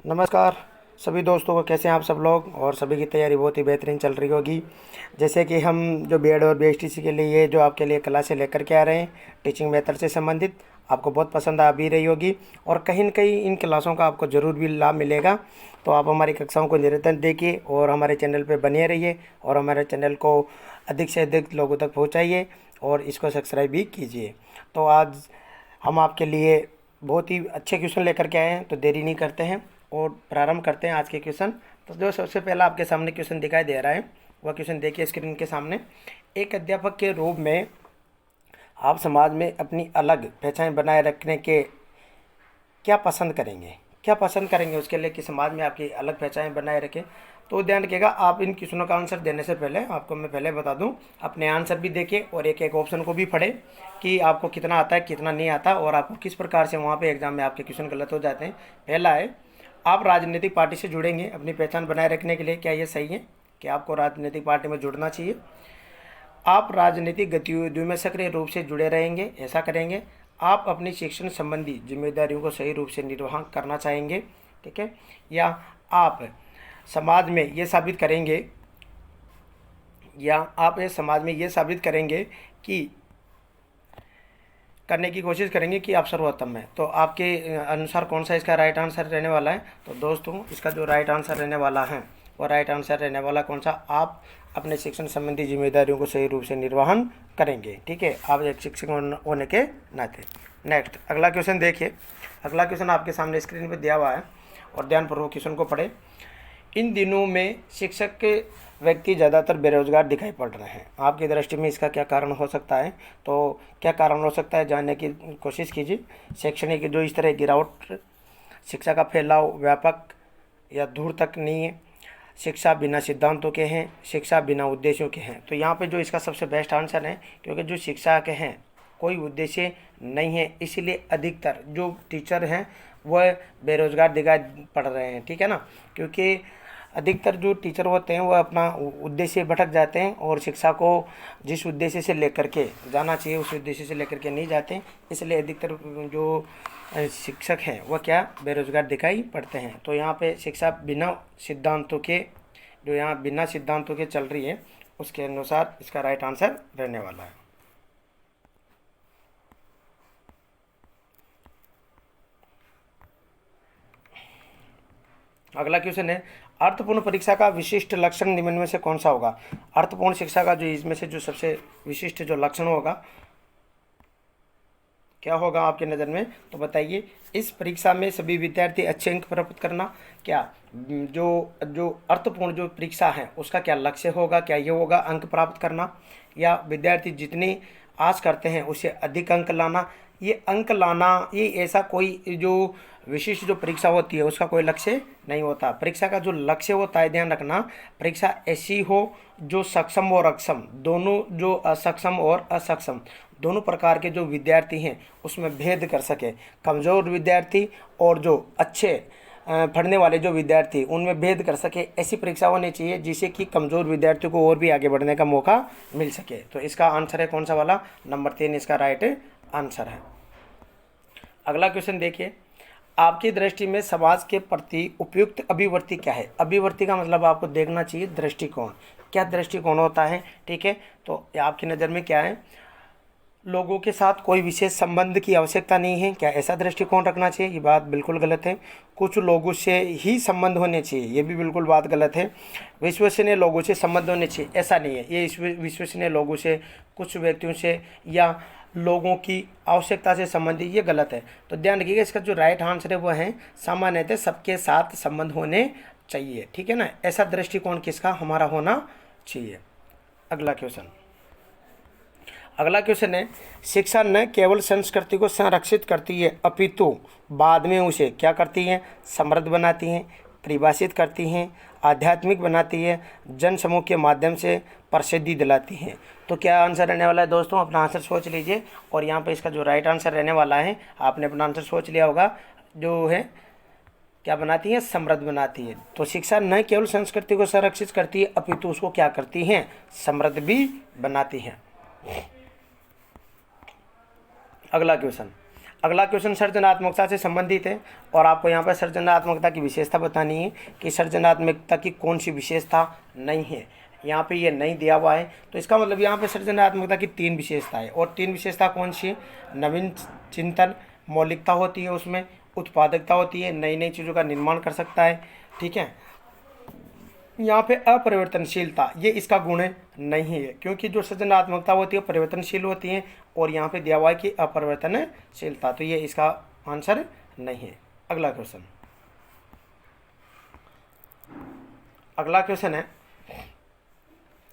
नमस्कार सभी दोस्तों को, कैसे हैं आप सब लोग। और सभी की तैयारी बहुत ही बेहतरीन चल रही होगी। जैसे कि हम जो बीएड और बीएसटीसी के लिए जो आपके लिए क्लासें लेकर के आ रहे हैं, टीचिंग मेथड से संबंधित, आपको बहुत पसंद आ भी रही होगी और कहीं न कहीं इन क्लासों का आपको ज़रूर भी लाभ मिलेगा। तो आप हमारी कक्षाओं को निरंतर देखिए और हमारे चैनल पर बने रहिए और हमारे चैनल को अधिक से अधिक लोगों तक पहुँचाइए और इसको सब्सक्राइब भी कीजिए। तो आज हम आपके लिए बहुत ही अच्छे क्वेश्चन लेकर के आए हैं, तो देरी नहीं करते हैं और प्रारंभ करते हैं आज के क्वेश्चन। तो जो सबसे पहला आपके सामने क्वेश्चन दिखाई दे रहा है, वह क्वेश्चन देखिए स्क्रीन के सामने। एक अध्यापक के रूप में आप समाज में अपनी अलग पहचान बनाए रखने के क्या पसंद करेंगे, क्या पसंद करेंगे उसके लिए कि समाज में आपकी अलग पहचान बनाए रखें। तो ध्यान रखिएगा, आप इन क्वेश्चनों का आंसर देने से पहले आपको मैं पहले बता दूं, अपने आंसर भी देखिए और एक एक ऑप्शन को भी पढ़े कि आपको कितना आता है कितना नहीं आता और आपको किस प्रकार से वहाँ पे एग्जाम में आपके क्वेश्चन गलत हो जाते हैं। पहला है, आप राजनीतिक पार्टी से जुड़ेंगे अपनी पहचान बनाए रखने के लिए। क्या ये सही है कि आपको राजनीतिक पार्टी में जुड़ना चाहिए? आप राजनीतिक गतिविधियों में सक्रिय रूप से जुड़े रहेंगे, ऐसा करेंगे। आप अपनी शिक्षण संबंधी जिम्मेदारियों को सही रूप से निर्वाह करना चाहेंगे, ठीक है। या आप समाज में ये साबित करेंगे कि करने की कोशिश करेंगे कि आप सर्वोत्तम हैं। तो आपके अनुसार कौन सा इसका राइट आंसर रहने वाला है? तो दोस्तों, इसका जो राइट आंसर रहने वाला है वो राइट आंसर रहने वाला कौन सा? आप अपने शिक्षण संबंधी जिम्मेदारियों को सही रूप से निर्वहन करेंगे, ठीक है, आप एक शिक्षक होने के नाते। नेक्स्ट अगला क्वेश्चन देखिए। अगला क्वेश्चन आपके सामने स्क्रीन पर दिया हुआ है और ध्यानपूर्वक क्वेश्चन को पढ़े। इन दिनों में शिक्षक के व्यक्ति ज़्यादातर बेरोजगार दिखाई पड़ रहे हैं, आपकी दृष्टि में इसका क्या कारण हो सकता है? तो क्या कारण हो सकता है जानने की कोशिश कीजिए। शैक्षणिक जो इस तरह गिरावट, शिक्षा का फैलाव व्यापक या दूर तक नहीं है, शिक्षा बिना सिद्धांतों के हैं, शिक्षा बिना उद्देश्यों के हैं। तो यहाँ पे जो इसका सबसे बेस्ट आंसर है, क्योंकि जो शिक्षा के हैं कोई उद्देश्य नहीं है, इसीलिए अधिकतर जो टीचर हैं वह बेरोजगार दिखाई पड़ रहे हैं, ठीक है ना। क्योंकि अधिकतर जो टीचर होते हैं वह अपना उद्देश्य भटक जाते हैं और शिक्षा को जिस उद्देश्य से लेकर के जाना चाहिए उस उद्देश्य से लेकर के नहीं जाते हैं, इसलिए अधिकतर जो शिक्षक हैं वह क्या बेरोजगार दिखाई पड़ते हैं। तो यहाँ पे शिक्षा बिना सिद्धांतों के, जो यहाँ बिना सिद्धांतों के चल रही है, उसके अनुसार इसका राइट आंसर रहने वाला है। अगला क्वेश्चन है, अर्थपूर्ण परीक्षा का विशिष्ट लक्षण निम्न में से कौन सा होगा? अर्थपूर्ण शिक्षा का जो इसमें से जो सबसे विशिष्ट जो लक्षण होगा क्या होगा आपकी नज़र में? तो बताइए। इस परीक्षा में सभी विद्यार्थी अच्छे अंक प्राप्त करना। क्या जो जो अर्थपूर्ण जो परीक्षा है उसका क्या लक्ष्य होगा? क्या ये होगा अंक प्राप्त करना, या विद्यार्थी जितनी आस करते हैं उससे अधिक अंक लाना? ये अंक लाना, ये ऐसा कोई जो विशिष्ट जो परीक्षा होती है उसका कोई लक्ष्य नहीं होता। परीक्षा का जो लक्ष्य होता है, ध्यान रखना, परीक्षा ऐसी हो जो सक्षम और अक्षम दोनों, जो असक्षम और असक्षम दोनों प्रकार के जो विद्यार्थी हैं उसमें भेद कर सके। कमज़ोर विद्यार्थी और जो अच्छे पढ़ने वाले जो विद्यार्थी उनमें भेद कर सके, ऐसी परीक्षा होनी चाहिए जिससे कि कमज़ोर विद्यार्थियों को और भी आगे बढ़ने का मौका मिल सके। तो इसका आंसर है कौन सा वाला? नंबर 3 इसका राइट आंसर है। अगला क्वेश्चन देखिए। आपकी दृष्टि में समाज के प्रति उपयुक्त अभिवर्ती क्या है? अभिवर्ती का मतलब आपको देखना चाहिए दृष्टिकोण, क्या दृष्टिकोण होता है, ठीक है। तो आपकी नज़र में क्या है? लोगों के साथ कोई विशेष संबंध की आवश्यकता नहीं है, क्या ऐसा दृष्टिकोण रखना चाहिए? ये बात बिल्कुल गलत है। कुछ लोगों से ही संबंध होने चाहिए, ये भी बिल्कुल बात गलत है। विश्वसनीय लोगों से संबंध होने चाहिए, ऐसा नहीं है। ये विश्वसनीय लोगों से, कुछ व्यक्तियों से या लोगों की आवश्यकता से संबंधित, ये गलत है। तो ध्यान रखिएगा, इसका जो राइट आंसर है वो है सामान्यतः सबके साथ संबंध होने चाहिए, ठीक है ना। ऐसा दृष्टिकोण किसका? हमारा होना चाहिए। अगला क्वेश्चन है, शिक्षा न केवल संस्कृति को संरक्षित करती है अपितु बाद में उसे क्या करती है? समृद्ध बनाती हैं, परिभाषित करती हैं, आध्यात्मिक बनाती है, जन समूह के माध्यम से प्रसिद्धि दिलाती हैं। तो क्या आंसर रहने वाला है दोस्तों? अपना आंसर सोच लीजिए और यहाँ पे इसका जो राइट आंसर रहने वाला है, आपने अपना आंसर सोच लिया होगा, जो है क्या बनाती है? समृद्ध बनाती है। तो शिक्षा न केवल संस्कृति को संरक्षित करती है अपितु उसको क्या करती हैं? समृद्ध भी बनाती हैं। अगला क्वेश्चन, अगला क्वेश्चन सृजनात्मकता से संबंधित है और आपको यहाँ पर सृजनात्मकता की विशेषता बतानी है कि सृजनात्मकता की कौन सी विशेषता नहीं है। यहाँ पे ये नहीं दिया हुआ है, तो इसका मतलब यहाँ पे सृजनात्मकता की 3 विशेषताएं, और 3 विशेषता कौन सी है? नवीन चिंतन, मौलिकता होती है उसमें, उत्पादकता होती है, नई नई चीज़ों का निर्माण कर सकता है, ठीक है। यहाँ पे अपरिवर्तनशीलता, ये इसका गुण नहीं है, क्योंकि जो सृजनात्मकता होती है वो परिवर्तनशील होती है, और यहाँ पे दिया हुआ है कि अपरिवर्तनशीलता, तो ये इसका आंसर नहीं है। अगला क्वेश्चन है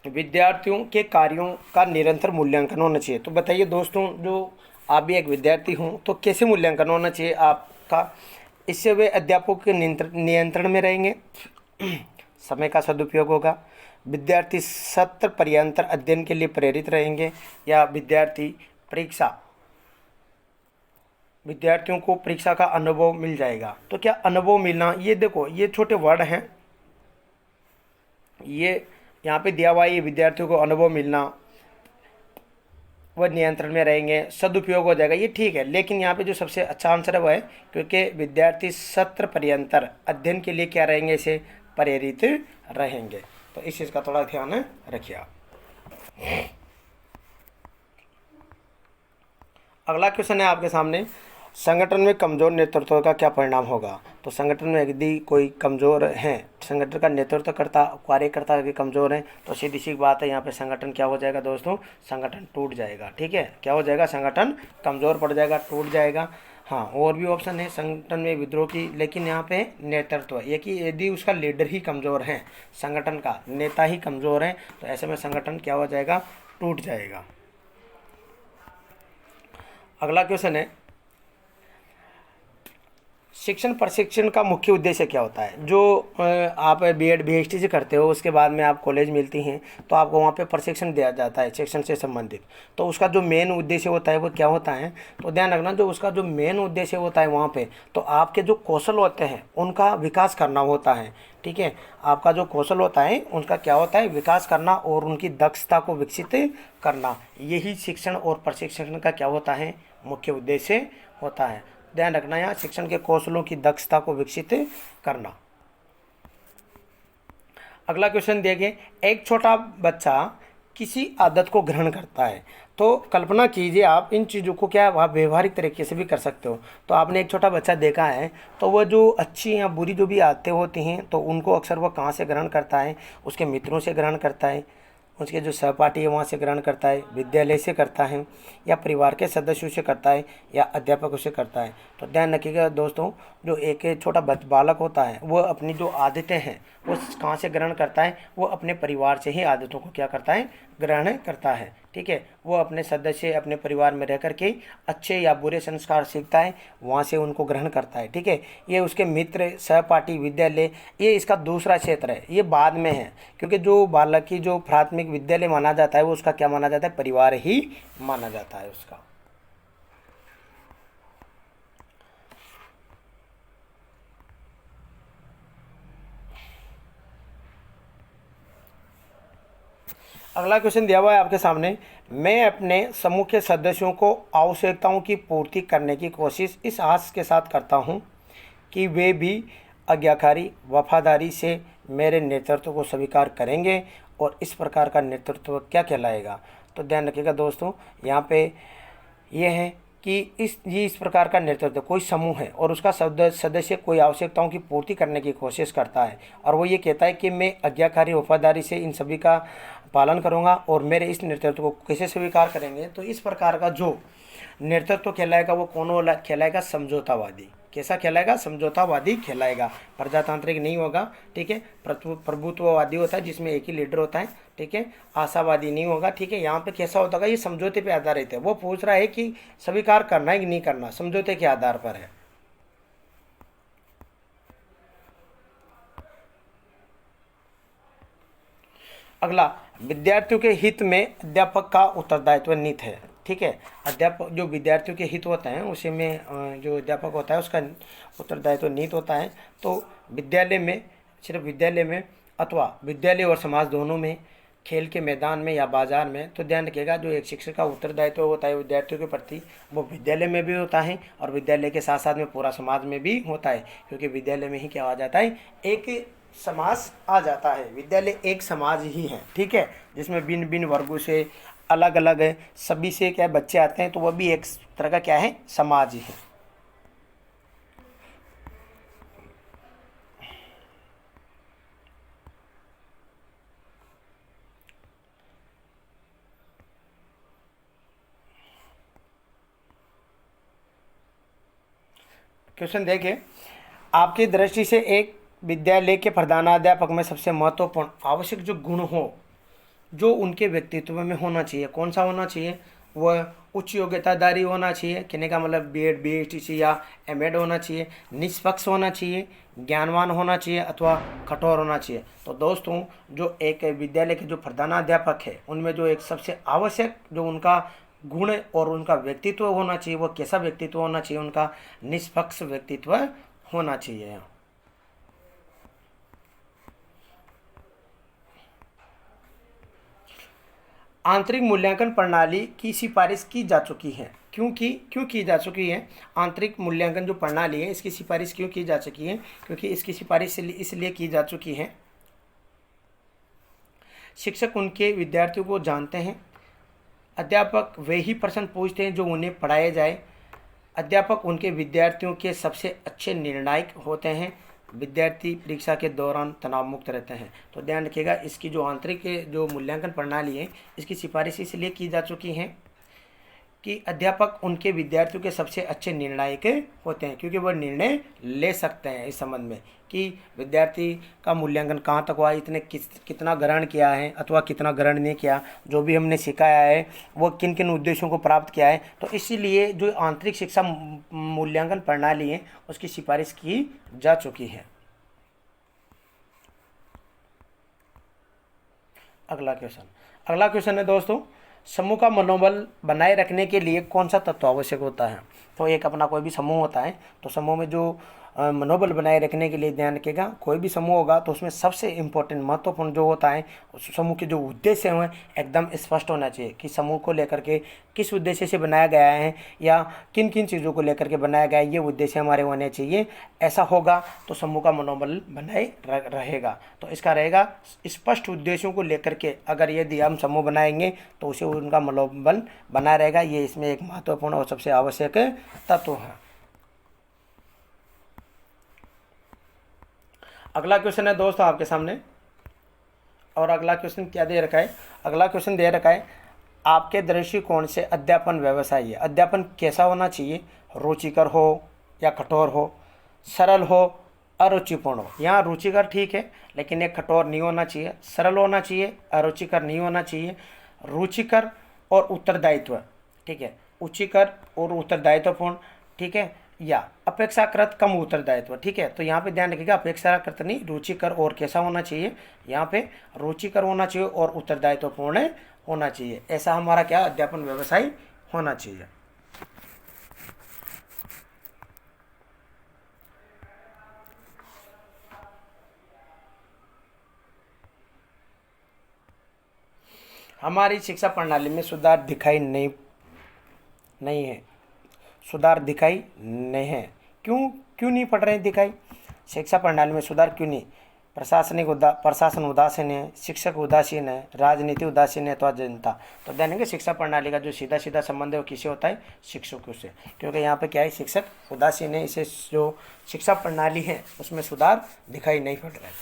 विद्यार्थियों के कार्यों का निरंतर मूल्यांकन होना चाहिए। तो बताइए दोस्तों, जो आप भी एक विद्यार्थी हों तो कैसे मूल्यांकन होना चाहिए आपका? इससे वे अध्यापकों के नियंत्रण में रहेंगे, समय का सदुपयोग होगा, विद्यार्थी सत्र पर्यंतर अध्ययन के लिए प्रेरित रहेंगे, या विद्यार्थियों को परीक्षा का अनुभव मिल जाएगा। तो क्या अनुभव मिलना, ये देखो ये छोटे वर्ड हैं, ये यहाँ पे दिया हुआ है, ये विद्यार्थियों को अनुभव मिलना, वह नियंत्रण में रहेंगे, सदुपयोग हो जाएगा, ये ठीक है, लेकिन यहाँ पे जो सबसे अच्छा आंसर है वह है क्योंकि विद्यार्थी सत्र पर्यंतर अध्ययन के लिए क्या रहेंगे, इसे प्रेरित रहेंगे। तो इस चीज़ का थोड़ा ध्यान रखिए आप। अगला क्वेश्चन है आपके सामने, संगठन में कमजोर नेतृत्व का क्या परिणाम होगा? तो संगठन में यदि कोई कमजोर है, संगठन का नेतृत्वकर्ता कार्यकर्ता यदि कमजोर है, तो सीधी सी बात है, यहाँ पे संगठन क्या हो जाएगा दोस्तों? संगठन टूट जाएगा, ठीक है। क्या हो जाएगा? संगठन कमजोर पड़ जाएगा, टूट जाएगा। हाँ, और भी ऑप्शन है संगठन में विद्रोह की, लेकिन यहाँ पे नेतृत्व, ये कि यदि उसका लीडर ही कमज़ोर है, संगठन का नेता ही कमज़ोर है, तो ऐसे में संगठन क्या हो जाएगा? टूट जाएगा। अगला क्वेश्चन है, शिक्षण प्रशिक्षण का मुख्य उद्देश्य क्या होता है? जो आप बीएड बीएसटी से करते हो, उसके बाद में आप कॉलेज मिलती हैं, तो आपको वहाँ पे प्रशिक्षण दिया जाता है शिक्षण से संबंधित। तो उसका जो मेन उद्देश्य होता है वो क्या होता है? तो ध्यान रखना, जो उसका जो मेन उद्देश्य होता है वहाँ पे, तो आपके जो कौशल होते हैं उनका विकास करना होता है, ठीक है। आपका जो कौशल होता है उनका क्या होता है? विकास करना, और उनकी दक्षता को विकसित करना, यही शिक्षण और प्रशिक्षण का क्या होता है? मुख्य उद्देश्य होता है। ध्यान रखना, यहाँ शिक्षण के कौशलों की दक्षता को विकसित करना। अगला क्वेश्चन देखिए, एक छोटा बच्चा किसी आदत को ग्रहण करता है, तो कल्पना कीजिए आप इन चीज़ों को क्या आप व्यवहारिक तरीके से भी कर सकते हो। तो आपने एक छोटा बच्चा देखा है, तो वह जो अच्छी या बुरी जो भी आदतें होती हैं, तो उनको अक्सर वह कहाँ से ग्रहण करता है? उसके मित्रों से ग्रहण करता है, उसके जो सहपाठी है वहाँ से ग्रहण करता है, विद्यालय से करता है, या परिवार के सदस्यों से करता है, या अध्यापकों से करता है। तो ध्यान रखिएगा दोस्तों, जो एक छोटा बालक होता है वो अपनी जो आदतें हैं वो कहाँ से ग्रहण करता है? वो अपने परिवार से ही आदतों को क्या करता है? ग्रहण करता है, ठीक है। वो अपने सदस्य अपने परिवार में रह करके अच्छे या बुरे संस्कार सीखता है, वहाँ से उनको ग्रहण करता है, ठीक है। ये उसके मित्र, सहपाठी, विद्यालय, ये इसका दूसरा क्षेत्र है, ये बाद में है, क्योंकि जो बालक की जो प्राथमिक विद्यालय माना जाता है वो उसका क्या माना जाता है? परिवार ही माना जाता है उसका। अगला क्वेश्चन दिया हुआ है आपके सामने, मैं अपने समूह के सदस्यों को आवश्यकताओं की पूर्ति करने की कोशिश इस आस के साथ करता हूं कि वे भी आज्ञाकारी वफादारी से मेरे नेतृत्व को स्वीकार करेंगे, और इस प्रकार का नेतृत्व क्या कहलाएगा? तो ध्यान रखिएगा दोस्तों, यहाँ पे ये है कि इस प्रकार का नेतृत्व, कोई समूह है और उसका सदस्य कोई आवश्यकताओं की पूर्ति करने की कोशिश करता है, और वो ये कहता है कि मैं आज्ञाकारी वफादारी से इन सभी का पालन करूंगा, और मेरे इस नेतृत्व को कैसे स्वीकार करेंगे? तो इस प्रकार का जो नेतृत्व कहलाएगा वो कौन कहलाएगा? समझौतावादी। कैसा कहलाएगा? समझौतावादी कहलाएगा। प्रजातांत्रिक नहीं होगा, ठीक है। प्रभुत्ववादी होता है जिसमें एक ही लीडर होता है, ठीक है। आशावादी नहीं होगा, ठीक है। यहाँ पे कैसा होता है? ये समझौते पे आधारित है। वो पूछ रहा है कि स्वीकार करना है कि नहीं करना, समझौते के आधार पर है। अगला, विद्यार्थियों के हित में अध्यापक का उत्तरदायित्व निहित है, ठीक है। अध्यापक जो विद्यार्थियों के हित होते हैं उसी में जो अध्यापक होता है उसका उत्तरदायित्व निहित होता है। तो विद्यालय में, सिर्फ विद्यालय में अथवा विद्यालय और समाज दोनों में, खेल के मैदान में या बाजार में, तो ध्यान रखिएगा जो एक शिक्षक का उत्तरदायित्व होता है विद्यार्थियों के प्रति, वो विद्यालय में भी होता है और विद्यालय के साथ साथ में पूरा समाज में भी होता है, क्योंकि विद्यालय में ही क्या आ जाता है, एक समाज आ जाता है। विद्यालय एक समाज ही है, ठीक है, जिसमें भिन्न भिन्न वर्गों से अलग अलग है सभी से क्या बच्चे आते हैं, तो वह भी एक तरह का क्या है, समाज ही है। क्वेश्चन देखिए, आपकी दृष्टि से एक विद्यालय के प्रधानाध्यापक में सबसे महत्वपूर्ण आवश्यक जो गुण हो, जो उनके व्यक्तित्व में होना चाहिए, कौन सा होना चाहिए, वह उच्च योग्यताधारी होना चाहिए, कहने का मतलब बीएड बीएसटीसी या एमएड होना चाहिए, निष्पक्ष होना चाहिए, ज्ञानवान होना चाहिए अथवा कठोर होना चाहिए। तो दोस्तों, जो एक विद्यालय के जो प्रधानाध्यापक है उनमें जो एक सबसे आवश्यक जो उनका गुण और उनका व्यक्तित्व होना चाहिए, वो कैसा व्यक्तित्व होना चाहिए, उनका निष्पक्ष व्यक्तित्व होना चाहिए। आंतरिक मूल्यांकन प्रणाली की सिफारिश की जा चुकी है, क्यों की जा चुकी है, आंतरिक मूल्यांकन जो प्रणाली है इसकी सिफारिश क्यों की जा चुकी है, क्योंकि इसकी सिफारिश इसलिए की जा चुकी है, शिक्षक उनके विद्यार्थियों को जानते हैं, अध्यापक वे ही प्रश्न पूछते हैं जो उन्हें पढ़ाए जाए, अध्यापक उनके विद्यार्थियों के सबसे अच्छे निर्णायक होते हैं, विद्यार्थी परीक्षा के दौरान तनाव मुक्त रहते हैं। तो ध्यान रखिएगा, इसकी जो आंतरिक जो मूल्यांकन प्रणाली है इसकी सिफारिश इसलिए की जा चुकी है कि अध्यापक उनके विद्यार्थियों के सबसे अच्छे निर्णायक होते हैं, क्योंकि वह निर्णय ले सकते हैं इस संबंध में कि विद्यार्थी का मूल्यांकन कहाँ तक हुआ, इतने कितना ग्रहण किया है अथवा कितना ग्रहण नहीं किया, जो भी हमने सिखाया है वो किन किन उद्देश्यों को प्राप्त किया है। तो इसीलिए जो आंतरिक शिक्षा मूल्यांकन प्रणाली है उसकी सिफारिश की जा चुकी है। अगला क्वेश्चन है दोस्तों, समूह का मनोबल बनाए रखने के लिए कौन सा तत्व आवश्यक होता है। तो एक अपना कोई भी समूह होता है, तो समूह में जो मनोबल बनाए रखने के लिए ध्यान रखिएगा, कोई भी समूह होगा तो उसमें सबसे इम्पोर्टेंट महत्वपूर्ण जो होता है, उस समूह के जो उद्देश्य हैं एकदम स्पष्ट होना चाहिए कि समूह को लेकर के किस उद्देश्य से बनाया गया है या किन किन चीज़ों को लेकर के बनाया गया है, ये उद्देश्य हमारे होने चाहिए। ऐसा होगा तो समूह का मनोबल बनाए रहेगा। तो इसका रहेगा स्पष्ट उद्देश्यों को लेकर के अगर यदि हम समूह बनाएंगे तो उसे उनका मनोबल बना रहेगा। ये इसमें एक महत्वपूर्ण और सबसे आवश्यक तत्व है। अगला क्वेश्चन है दोस्तों आपके सामने, और अगला क्वेश्चन क्या दे रखा है, अगला क्वेश्चन दे रखा है आपके दृष्टिकोण से अध्यापन व्यवसाय है, अध्यापन कैसा होना चाहिए, रुचिकर हो या कठोर हो, सरल हो, अरुचिपूर्ण हो। यहाँ रुचिकर ठीक है, लेकिन ये कठोर नहीं होना चाहिए, सरल होना चाहिए, अरुचिकर नहीं होना चाहिए, रुचिकर और उत्तरदायित्व, ठीक है, रुचिकर और उत्तरदायित्वपूर्ण, ठीक है, या अपेक्षाकृत कम उत्तरदायित्व, ठीक है। तो यहाँ पे ध्यान रखिएगा, अपेक्षाकृत नहीं, रुचिकर और कैसा होना चाहिए, यहाँ पे रुचिकर होना चाहिए और उत्तरदायित्वपूर्ण होना चाहिए। ऐसा हमारा क्या अध्यापन व्यवसाय होना चाहिए। हमारी शिक्षा प्रणाली में सुधार दिखाई नहीं है, सुधार दिखाई नहीं है। क्यों नहीं पड़ रहे दिखाई, शिक्षा प्रणाली में सुधार क्यों नहीं, प्रशासन उदासीन है, शिक्षक उदासीन है, राजनीति उदासीन है, तो जनता। तो ध्यान रखिए, शिक्षा प्रणाली का जो सीधा सीधा संबंध है वो किससे होता है, शिक्षकों से, क्योंकि यहाँ पे क्या है, शिक्षक उदासीन है, इसे जो शिक्षा प्रणाली है उसमें सुधार दिखाई नहीं पड़ रहा है।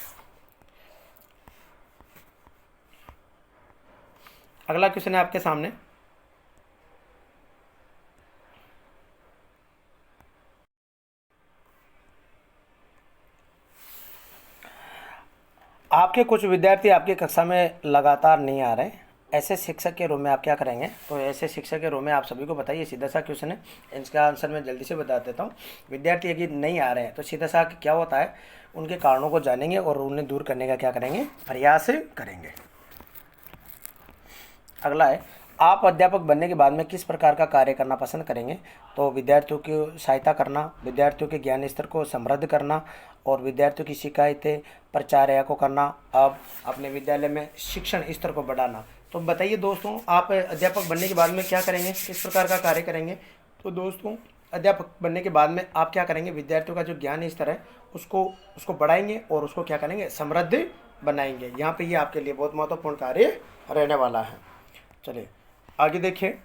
अगला क्वेश्चन है आपके सामने, आपके कुछ विद्यार्थी आपकी कक्षा में लगातार नहीं आ रहे, ऐसे शिक्षक के रूप में आप क्या करेंगे। तो ऐसे शिक्षक के रूप में आप सभी को बताइए, सीधा सा क्वेश्चन है, इसका आंसर मैं जल्दी से बता देता हूँ। विद्यार्थी यदि नहीं आ रहे हैं तो सीधा सा क्या होता है, उनके कारणों को जानेंगे और उन्हें दूर करने का क्या करेंगे, प्रयास करेंगे। अगला है, आप अध्यापक बनने के बाद में किस प्रकार का कार्य करना पसंद करेंगे? तो विद्यार्थियों की सहायता करना, विद्यार्थियों के ज्ञान स्तर को समृद्ध करना और विद्यार्थियों की शिकायतें प्राचार्य को करना। अब अपने विद्यालय में शिक्षण स्तर को बढ़ाना। तो बताइए दोस्तों, आप अध्यापक बनने के बाद में क्या करेंगे, किस प्रकार का कार्य करेंगे? तो दोस्तों, अध्यापक बनने के बाद में आप क्या करेंगे, विद्यार्थियों का जो ज्ञान स्तर है उसको उसको बढ़ाएंगे और उसको क्या करेंगे, समृद्ध बनाएंगे। यहाँ पे ये आपके लिए बहुत महत्वपूर्ण कार्य रहने वाला है। चलिए आगे देखिए।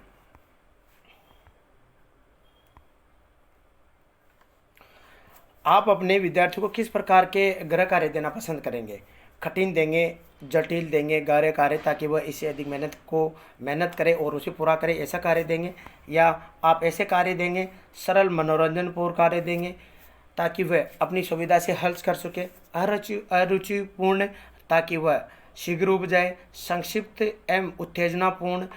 आप अपने विद्यार्थियों को किस प्रकार के गृह कार्य देना पसंद करेंगे? कठिन देंगे, जटिल देंगे गृह कार्य, ताकि वह इससे अधिक मेहनत करे और उसे पूरा करे, ऐसा कार्य देंगे? या आप ऐसे कार्य देंगे, सरल मनोरंजनपूर्ण कार्य देंगे ताकि वह अपनी सुविधा से हल कर सके, अरुचिपूर्ण ताकि वह शीघ्र उब जाए, संक्षिप्त एवं उत्तेजनापूर्ण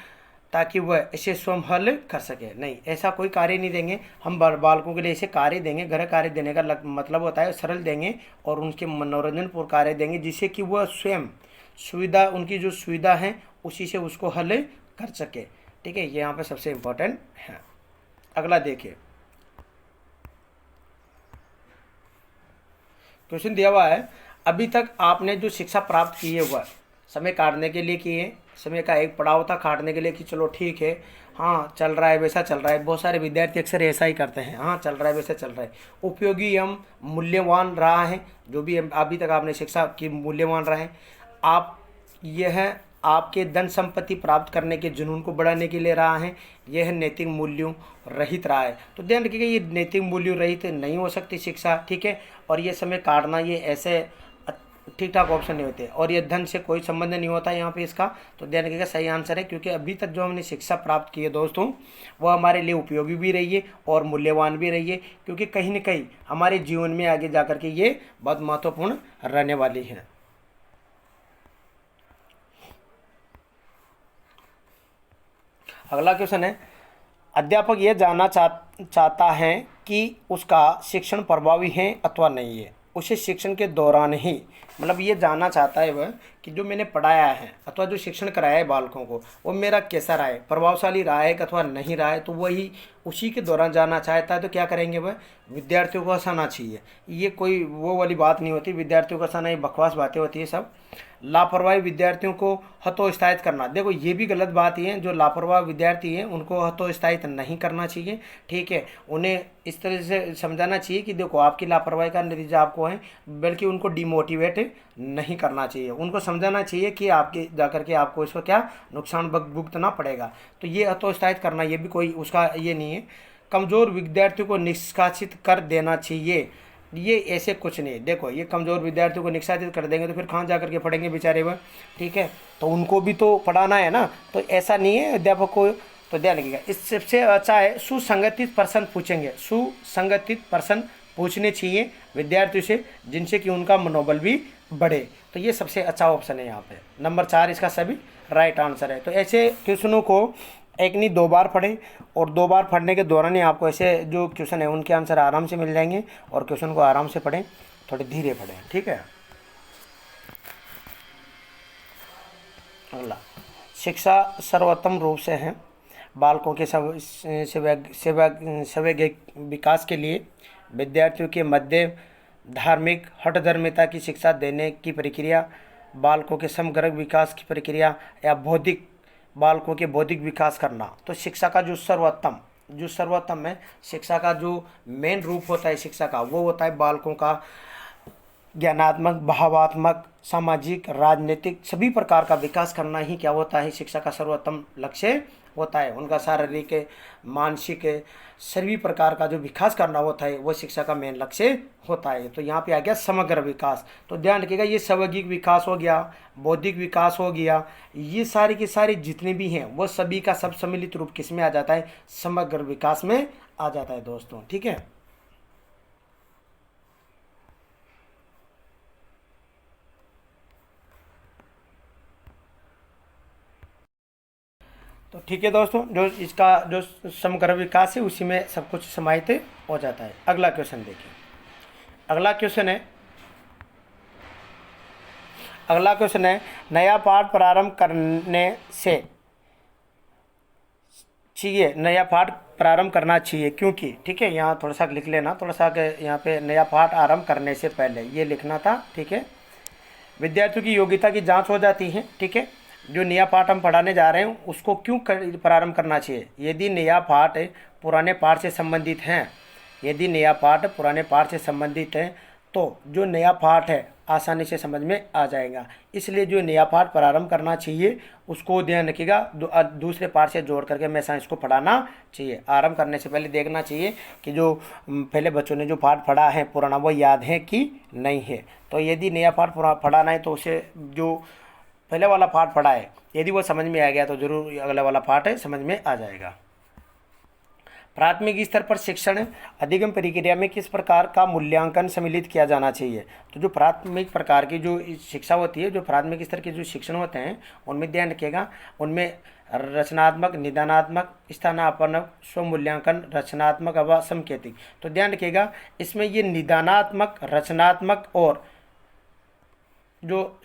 ताकि वह इसे स्वयं हल कर सके? नहीं, ऐसा कोई कार्य नहीं देंगे हम। बालकों के लिए ऐसे कार्य देंगे, गृह कार्य देने का मतलब होता है सरल देंगे और उनके मनोरंजनपूर्ण कार्य देंगे जिससे कि वह स्वयं सुविधा, उनकी जो सुविधा है उसी से उसको हल कर सके। ठीक है, ये यहाँ पे सबसे इम्पोर्टेंट है। अगला देखिए, क्वेश्चन दिया हुआ है, अभी तक आपने जो शिक्षा प्राप्त की है वह समय काटने के लिए की है, समय का एक पड़ाव था काटने के लिए कि चलो ठीक है, हाँ चल रहा है वैसा चल रहा है। बहुत सारे विद्यार्थी अक्सर ऐसा ही करते हैं, हाँ चल रहा है वैसा चल रहा है। उपयोगी एवं मूल्यवान रहा है, जो भी अभी तक आपने शिक्षा की मूल्यवान रहा है। आप यह आपके धन संपत्ति प्राप्त करने के जुनून को बढ़ाने के लिए रहा है, यह नैतिक मूल्यों रहित रहा है। तो ध्यान रखिएगा, ये नैतिक मूल्यों रहित नहीं हो सकती शिक्षा, ठीक है। और ये समय काटना, ये ऐसे ठीक ठाक ऑप्शन नहीं होते और ये धन से कोई संबंध नहीं होता यहाँ पे इसका। तो ध्यान रखिएगा, सही आंसर है, क्योंकि अभी तक जो हमने शिक्षा प्राप्त की है दोस्तों, वह हमारे लिए उपयोगी भी रही है और मूल्यवान भी रही है, क्योंकि कहीं न कहीं हमारे जीवन में आगे जा कर के ये बहुत महत्वपूर्ण रहने वाली है। अगला क्वेश्चन है, अध्यापक यह जानना चाहता है कि उसका शिक्षण प्रभावी है अथवा नहीं है। उसे शिक्षण के दौरान ही, मतलब ये जानना चाहता है वह कि जो मैंने पढ़ाया है अथवा जो शिक्षण कराया है बालकों को, वो मेरा कैसा रहा है, प्रभावशाली रहा है अथवा नहीं रहा है। तो वही उसी के दौरान जानना चाहता है। तो क्या करेंगे वह, विद्यार्थियों को हंसाना चाहिए। ये कोई वो वाली बात नहीं होती, विद्यार्थियों को हंसाना ये बकवास बातें होती है सब। लापरवाही विद्यार्थियों को हतोत्साहित करना, देखो ये भी गलत बात ही है। जो लापरवाह विद्यार्थी हैं उनको हतोत्साहित नहीं करना चाहिए, ठीक है। उन्हें इस तरह से समझाना चाहिए कि देखो आपकी लापरवाही का नतीजा आपको है, बल्कि उनको डिमोटिवेट नहीं करना चाहिए। उनको समझाना चाहिए कि आपके जाकर के आपको इसको क्या नुकसान भुगतना पड़ेगा। तो ये हतोत्साहित करना, ये भी कोई उसका ये नहीं है। कमज़ोर विद्यार्थियों को निष्कासित कर देना चाहिए, ये ऐसे कुछ नहीं। देखो ये कमज़ोर विद्यार्थियों को निष्कासित कर देंगे तो फिर कहाँ जा करके पढ़ेंगे बेचारे वह, ठीक है। तो उनको भी तो पढ़ाना है ना, तो ऐसा नहीं है अध्यापक को। तो ध्यान रखिएगा, इस सबसे अच्छा है सुसंगठित प्रश्न पूछेंगे, सुसंगठित प्रश्न पूछने चाहिए विद्यार्थियों से, जिनसे कि उनका मनोबल भी बढ़े। तो ये सबसे अच्छा ऑप्शन है यहाँ पे, नंबर 4 इसका सभी राइट आंसर है। तो ऐसे क्वेश्चनों को एक नहीं 2 बार पढ़ें और 2 बार पढ़ने के दौरान ही आपको ऐसे जो क्वेश्चन है उनके आंसर आराम से मिल जाएंगे। और क्वेश्चन को आराम से पढ़ें, थोड़े धीरे पढ़ें, ठीक है। अगला, शिक्षा सर्वोत्तम रूप से है बालकों के सर्वैगिक विकास के लिए विद्यार्थियों के मध्य धार्मिक हठधर्मिता की शिक्षा देने की प्रक्रिया, बालकों के समग्र विकास की प्रक्रिया, या बालकों के बौद्धिक विकास करना। तो शिक्षा का जो सर्वोत्तम है, शिक्षा का जो मेन रूप होता है शिक्षा का, वो होता है बालकों का ज्ञानात्मक, भावात्मक, सामाजिक, राजनीतिक सभी प्रकार का विकास करना ही क्या होता है, शिक्षा का सर्वोत्तम लक्ष्य होता है। उनका शारीरिक, मानसिक, सभी प्रकार का जो विकास करना होता है वो शिक्षा का मेन लक्ष्य होता है। तो यहाँ पे आ गया समग्र विकास। तो ध्यान रखिएगा, ये सामाजिक विकास हो गया, बौद्धिक विकास हो गया, ये सारे के सारे जितने भी हैं वो सभी का सब सम्मिलित रूप किस में आ जाता है, समग्र विकास में आ जाता है दोस्तों, ठीक है। तो ठीक है दोस्तों, जो इसका जो समग्र विकास है उसी में सब कुछ समाहित हो जाता है। अगला क्वेश्चन देखिए। अगला क्वेश्चन है, नया पाठ प्रारंभ करने से चाहिए, नया पाठ प्रारंभ करना चाहिए, क्योंकि ठीक है, यहाँ थोड़ा सा लिख लेना, थोड़ा सा यहाँ पे नया पाठ आरंभ करने से पहले ये लिखना था। ठीक है, विद्यार्थियों की योग्यता की जांच हो जाती है। ठीक है, जो नया पाठ हम पढ़ाने जा रहे हैं उसको क्यों प्रारंभ करना चाहिए? यदि नया पाठ पुराने पाठ से संबंधित हैं, यदि नया पाठ पुराने पाठ से संबंधित है तो जो नया पाठ है आसानी से समझ में आ जाएगा। इसलिए जो नया पाठ प्रारंभ करना चाहिए उसको ध्यान रखिएगा, दूसरे पाठ से जोड़ करके हमेशा इसको पढ़ाना चाहिए। आरंभ करने से पहले देखना चाहिए कि जो पहले बच्चों ने जो पाठ पढ़ा है पुराना वो याद है कि नहीं है। तो यदि नया पाठ पढ़ाना है तो उसे जो पहले वाला पाठ पढ़ा है यदि वो समझ में आ गया तो जरूर अगला वाला पाठ समझ में आ जाएगा। प्राथमिक स्तर पर शिक्षण अधिगम प्रक्रिया में किस प्रकार का मूल्यांकन सम्मिलित किया जाना चाहिए? तो जो प्राथमिक प्रकार की जो शिक्षा होती है, जो प्राथमिक स्तर के जो शिक्षण होते हैं उनमें ध्यान रखिएगा, उनमें रचनात्मक, निदानात्मक, स्थानापन्न, स्वमूल्यांकन, रचनात्मक व संकेतिक। तो ध्यान रखिएगा इसमें ये निदानात्मक, रचनात्मक और जो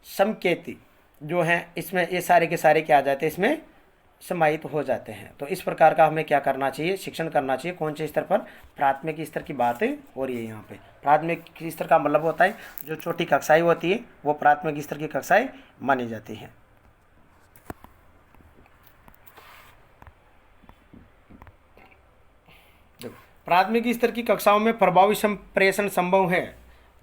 संकेती जो हैं इसमें ये सारे के सारे क्या आ जाते हैं, इसमें समाहित हो जाते हैं। तो इस प्रकार का हमें क्या करना चाहिए, शिक्षण करना चाहिए। कौन से स्तर पर? प्राथमिक स्तर की बात हो रही है यहाँ पे। प्राथमिक स्तर का मतलब होता है जो छोटी कक्षाएं होती है वो प्राथमिक स्तर की कक्षाएं मानी जाती हैं। प्राथमिक स्तर की कक्षाओं में प्रभावी संप्रेषण संभव है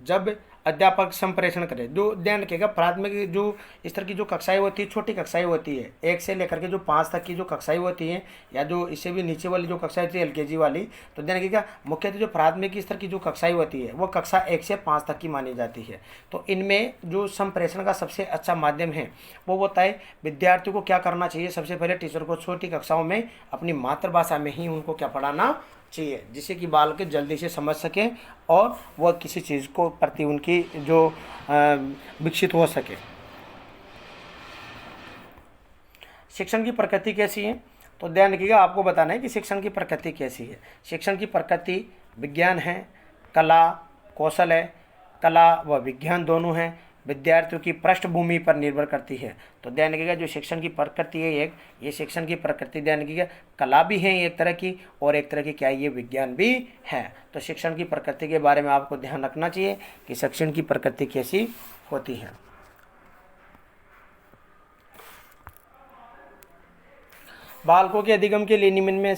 जब अध्यापक संप्रेषण करे। जो ध्यान रखिएगा प्राथमिक जो स्तर की जो कक्षाएं होती है, छोटी कक्षाएं होती है, 1 से लेकर के जो 5 तक की जो कक्षाएं होती हैं या जो इससे भी नीचे वाली जो कक्षाएं होती है LKG वाली, तो ध्यान रखिएगा मुख्यतः जो प्राथमिक स्तर की जो कक्षाएं होती है वो कक्षा 1 से 5 तक की मानी जाती है। तो इनमें जो संप्रेषण का सबसे अच्छा माध्यम है वो होता है विद्यार्थियों को क्या करना चाहिए, सबसे पहले टीचर को छोटी कक्षाओं में अपनी मातृभाषा में ही उनको क्या पढ़ाना चाहिए, जिससे कि बालक जल्दी से समझ सकें और वह किसी चीज़ को प्रति उनकी जो विकसित हो सके। शिक्षण की प्रकृति कैसी है? तो ध्यान रखिएगा आपको बताना है कि शिक्षण की प्रकृति कैसी है। शिक्षण की प्रकृति विज्ञान है, कला कौशल है, कला व विज्ञान दोनों हैं, विद्यार्थियों की पृष्ठभूमि पर निर्भर करती है। तो ध्यान रखिएगा जो शिक्षण की प्रकृति है एक, ये शिक्षण की प्रकृति ध्यान रखिएगा कला भी है एक तरह की और एक तरह की क्या है, ये विज्ञान भी है। तो शिक्षण की प्रकृति के बारे में आपको ध्यान रखना चाहिए कि शिक्षण की प्रकृति कैसी होती है। बालकों के अधिगम के लिए निम्न में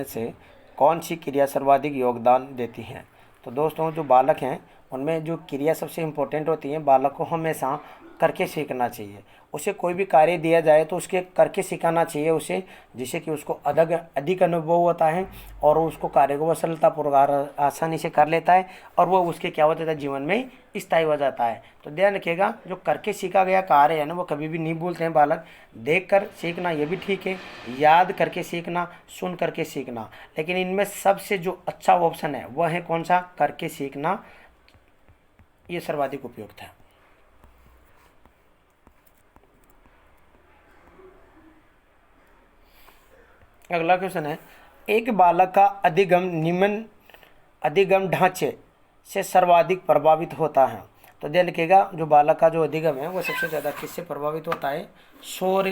से कौन सी क्रिया सर्वाधिक योगदान देती है? तो दोस्तों जो बालक हैं उनमें जो क्रिया सबसे इम्पोर्टेंट होती है, बालक को हमेशा करके सीखना चाहिए। उसे कोई भी कार्य दिया जाए तो उसके करके सिखाना चाहिए उसे, जिससे कि उसको अधिक अनुभव होता है और उसको कार्य को सरलतापूर्वक आसानी से कर लेता है और वो उसके क्या होता है जीवन में स्थायी हो जाता है। तो ध्यान रखिएगा जो करके सीखा गया कार्य है ना वो कभी भी नहीं भूलते हैं बालक। देख कर सीखना ये भी ठीक है, याद करके सीखना, सुन करके सीखना, लेकिन इनमें सबसे जो अच्छा ऑप्शन है वह है कौन सा? करके सीखना, ये सर्वाधिक उपयुक्त है। अगला क्वेश्चन है, एक बालक का अधिगम ढांचे से सर्वाधिक प्रभावित होता है। तो ध्यान रखिएगा जो बालक का जो अधिगम है वो सबसे ज़्यादा किससे प्रभावित होता है? शोर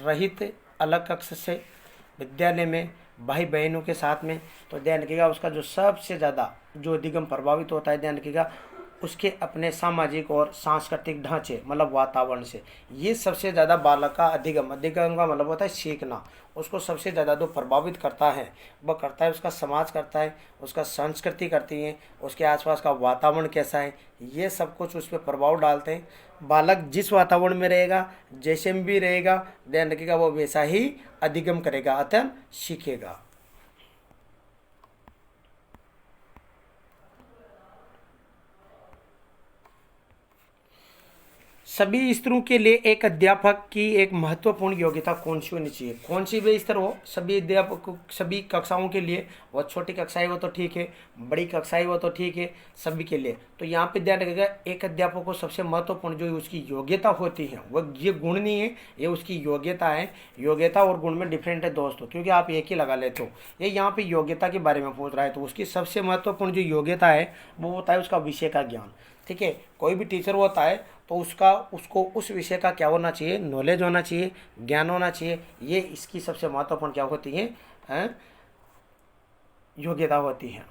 रहित अलग कक्ष से, विद्यालय में, भाई बहनों के साथ में। तो ध्यान रखिएगा उसका जो सबसे ज़्यादा जो अधिगम प्रभावित होता है, ध्यान रखिएगा उसके अपने सामाजिक और सांस्कृतिक ढांचे मतलब वातावरण से। ये सबसे ज़्यादा बालक का अधिगम का मतलब होता है सीखना। उसको सबसे ज़्यादा जो प्रभावित करता है वह करता है उसका समाज करता है, उसका संस्कृति करती है, उसके आसपास का वातावरण कैसा है, ये सब कुछ उस पर प्रभाव डालते हैं। बालक जिस वातावरण में रहेगा, जैसे में भी रहेगा, ध्यान रखिएगा वो वैसा ही अधिगम करेगा, अध्ययन सीखेगा। सभी स्तरों के लिए एक अध्यापक की एक महत्वपूर्ण योग्यता कौन सी होनी चाहिए? कौन सी भी स्तर हो, सभी अध्यापक सभी कक्षाओं के लिए, वो छोटी कक्षाएं हो तो ठीक है, बड़ी कक्षाएं हो तो ठीक है, सभी के लिए। तो यहाँ पे ध्यान रखिएगा एक अध्यापक को सबसे महत्वपूर्ण जो उसकी योग्यता होती है वह ये गुण नहीं है, ये उसकी योग्यता है। योग्यता और गुण में डिफरेंट है दोस्तों, क्योंकि आप एक ही लगा लेते हो। ये यहाँ पे योग्यता के बारे में पूछ रहा है तो उसकी सबसे महत्वपूर्ण जो योग्यता है वो होता है उसका विषय का ज्ञान। ठीक है, कोई भी टीचर होता है तो उसका उसको उस विषय का क्या होना चाहिए, नॉलेज होना चाहिए, ज्ञान होना चाहिए। ये इसकी सबसे महत्वपूर्ण क्या होती है, हैं? योग्यता होती है।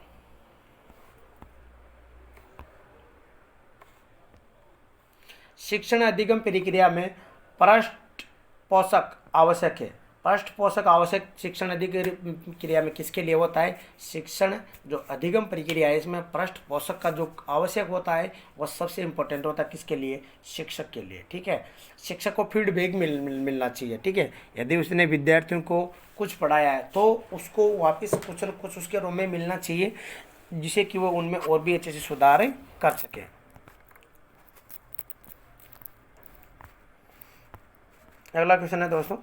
शिक्षण अधिगम प्रक्रिया में पृष्ठ पोषक आवश्यक है। पृष्ठ पोषक आवश्यक शिक्षण अधिगम क्रिया में किसके लिए होता है, शिक्षण जो अधिगम प्रक्रिया है इसमें पृष्ठ पोषक का जो आवश्यक होता है वह सबसे इम्पोर्टेंट होता है किसके लिए, शिक्षक के लिए। ठीक है, शिक्षक को फीडबैक मिलना चाहिए। ठीक है, यदि उसने विद्यार्थियों को कुछ पढ़ाया है तो उसको वापस कुछ न कुछ उसके रूप में मिलना चाहिए, जिससे कि वो उनमें और भी अच्छे से सुधार कर सके। अगला क्वेश्चन है दोस्तों,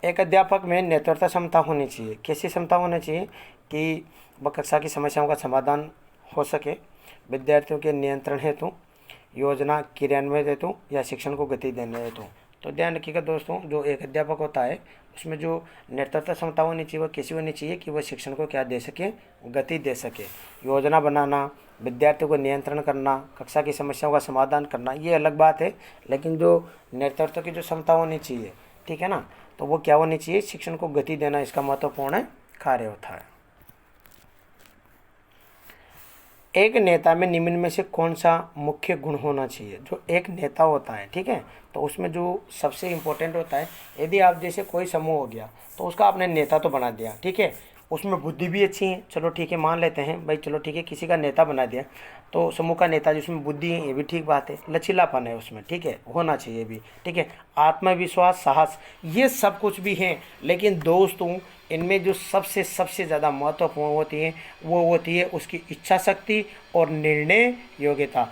एक अध्यापक में नेतृत्व क्षमता होनी चाहिए। कैसी क्षमता होनी चाहिए कि वह कक्षा की समस्याओं का समाधान हो सके, विद्यार्थियों के नियंत्रण हेतु, योजना क्रियान्वयन हेतु या शिक्षण को गति देने हेतु। तो ध्यान रखिएगा दोस्तों, जो एक अध्यापक होता है उसमें जो नेतृत्व क्षमता होनी चाहिए वह कैसी होनी चाहिए कि वह शिक्षण को क्या दे सके, गति दे सके। योजना बनाना, विद्यार्थियों को नियंत्रण करना, कक्षा की समस्याओं का समाधान करना, ये अलग बात है, लेकिन जो नेतृत्व की जो क्षमता होनी चाहिए, ठीक है ना, तो वो क्या होनी चाहिए, शिक्षण को गति देना इसका महत्वपूर्ण कार्य होता है। एक नेता में निम्न में से कौन सा मुख्य गुण होना चाहिए। जो एक नेता होता है, ठीक है, तो उसमें जो सबसे इम्पोर्टेंट होता है, यदि आप जैसे कोई समूह हो गया तो उसका आपने नेता तो बना दिया, ठीक है, उसमें बुद्धि भी अच्छी है, चलो ठीक है मान लेते हैं भाई, चलो ठीक है किसी का नेता बना दिया, तो समूह का नेता जिसमें बुद्धि है ये भी ठीक बात है, लचीलापन है उसमें, ठीक है, होना चाहिए भी, ठीक है, आत्मविश्वास, साहस, ये सब कुछ भी हैं। लेकिन दोस्तों इनमें जो सबसे ज़्यादा महत्वपूर्ण होती है वो होती है उसकी इच्छा शक्ति और निर्णय योग्यता।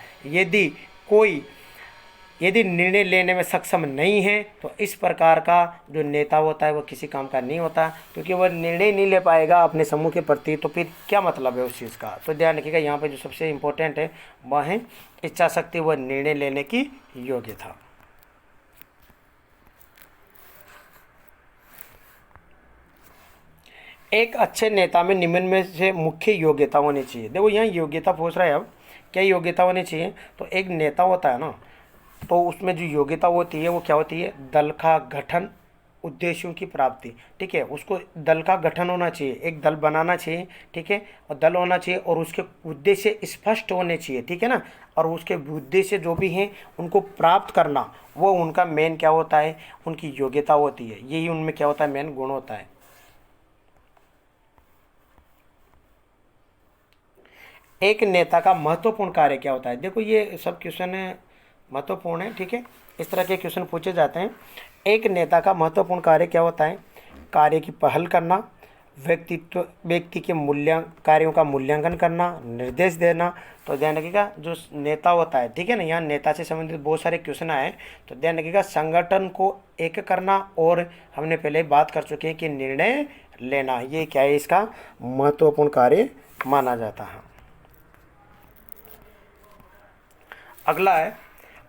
यदि निर्णय लेने में सक्षम नहीं है तो इस प्रकार का जो नेता होता है वो किसी काम का नहीं होता, क्योंकि वह निर्णय नहीं ले पाएगा अपने समूह के प्रति, तो फिर क्या मतलब है उस चीज़ का। तो ध्यान रखिएगा, यहाँ पे जो सबसे इम्पोर्टेंट है वह है इच्छा शक्ति व निर्णय लेने की योग्यता। एक अच्छे नेता में निम्न में से मुख्य योग्यता होनी चाहिए। देखो यहाँ योग्यता पूछ रहा है, अब क्या योग्यता होनी चाहिए, तो एक नेता होता है ना, तो उसमें जो योग्यता होती है वो क्या होती है, दल का गठन, उद्देश्यों की प्राप्ति। ठीक है, उसको दल का गठन होना चाहिए, एक दल बनाना चाहिए, ठीक है, और दल होना चाहिए और उसके उद्देश्य स्पष्ट होने चाहिए, ठीक है ना, और उसके उद्देश्य जो भी हैं उनको प्राप्त करना, वो उनका मेन क्या होता है, उनकी योग्यता होती है, यही उनमें क्या होता है, मेन गुण होता है। एक नेता का महत्वपूर्ण कार्य क्या होता है। देखो ये सब क्वेश्चन महत्वपूर्ण है, ठीक है, इस तरह के क्वेश्चन पूछे जाते हैं। एक नेता का महत्वपूर्ण कार्य क्या होता है, कार्य की पहल करना, व्यक्ति के कार्यों का मूल्यांकन करना, निर्देश देना। तो ध्यान रखिएगा जो नेता होता है, ठीक है ना, यहाँ नेता से संबंधित बहुत सारे क्वेश्चन आए, तो ध्यान रखिएगा संगठन को एक करना, और हमने पहले बात कर चुके हैं कि निर्णय लेना, ये क्या है, इसका महत्वपूर्ण कार्य माना जाता है। अगला है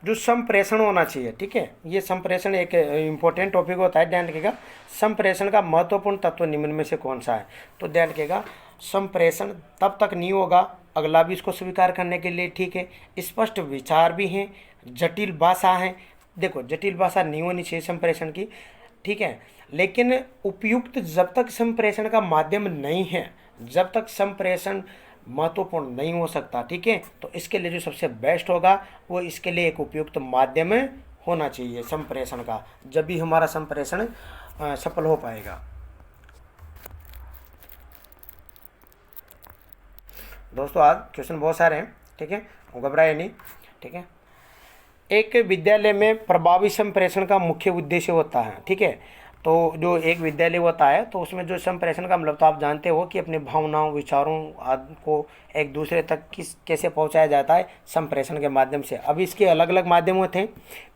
जो संप्रेषण होना चाहिए, ठीक है, ये संप्रेषण एक इम्पोर्टेंट टॉपिक होता है, ध्यान रखिएगा। संप्रेषण का महत्वपूर्ण तत्व निम्न में से कौन सा है, तो ध्यान रखिएगा संप्रेषण तब तक नहीं होगा, अगला भी इसको स्वीकार करने के लिए, ठीक है, स्पष्ट विचार भी हैं, जटिल भाषा है। देखो जटिल भाषा नहीं होनी चाहिए संप्रेषण की, ठीक है, लेकिन उपयुक्त जब तक संप्रेषण का माध्यम नहीं है, जब तक संप्रेषण महत्वपूर्ण नहीं हो सकता, ठीक है, तो इसके लिए जो सबसे बेस्ट होगा वो इसके लिए एक उपयुक्त माध्यम होना चाहिए संप्रेषण का, जब भी हमारा संप्रेषण सफल हो पाएगा। दोस्तों आज क्वेश्चन बहुत सारे हैं, ठीक है, घबराए नहीं, ठीक है। एक विद्यालय में प्रभावी संप्रेषण का मुख्य उद्देश्य होता है, ठीक है, तो जो एक विद्यालय होता है तो उसमें जो संप्रेषण का मतलब तो आप जानते हो कि अपनी भावनाओं, विचारों आदि को एक दूसरे तक कैसे पहुंचाया जाता है, संप्रेषण के माध्यम से। अब इसके अलग अलग माध्यम होते हैं,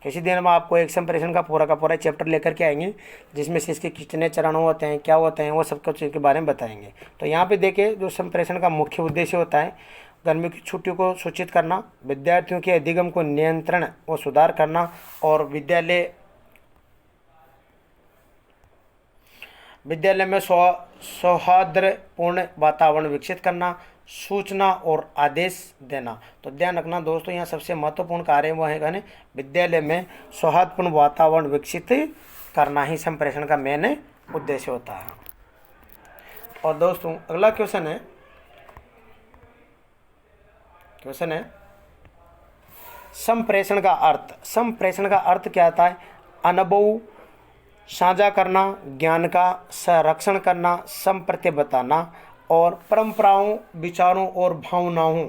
किसी दिन हम आपको एक संप्रेषण का पूरा चैप्टर लेकर के आएंगे, जिसमें से इसके कितने चरण होते हैं, क्या होते हैं, वो सब कुछ के बारे में बताएंगे। तो यहाँ पर देखिए जो संप्रेषण का मुख्य उद्देश्य होता है, गर्मियों की छुट्टियों को सूचित करना, विद्यार्थियों के अधिगम को नियंत्रण व सुधार करना, और विद्यालय में सौहार्दपूर्ण वातावरण विकसित करना, सूचना और आदेश देना। तो ध्यान रखना दोस्तों, यहाँ सबसे महत्वपूर्ण कार्य वो है कि विद्यालय में सौहार्दपूर्ण वातावरण विकसित करना ही संप्रेषण का मेन उद्देश्य होता है। और दोस्तों अगला क्वेश्चन है संप्रेषण का अर्थ। संप्रेषण का अर्थ क्या होता है? अनुभव साझा करना, ज्ञान का संरक्षण करना, संप्रति बताना और परंपराओं, विचारों और भावनाओं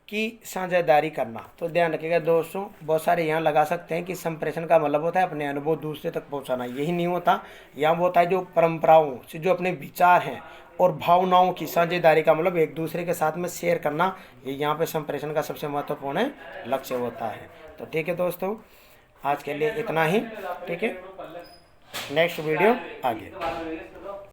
की साझेदारी करना। तो ध्यान रखिएगा दोस्तों, बहुत सारे यहाँ लगा सकते हैं कि संप्रेषण का मतलब होता है अपने अनुभव दूसरे तक पहुँचाना। यही नहीं होता, यहाँ वो होता है जो परंपराओं से जो अपने विचार हैं और भावनाओं की साझेदारी का मतलब एक दूसरे के साथ में शेयर करना, ये यहाँ पे संप्रेषण का सबसे महत्वपूर्ण लक्ष्य होता है। तो ठीक है दोस्तों, आज के लिए इतना ही। ठीक है, नेक्स्ट वीडियो आगे।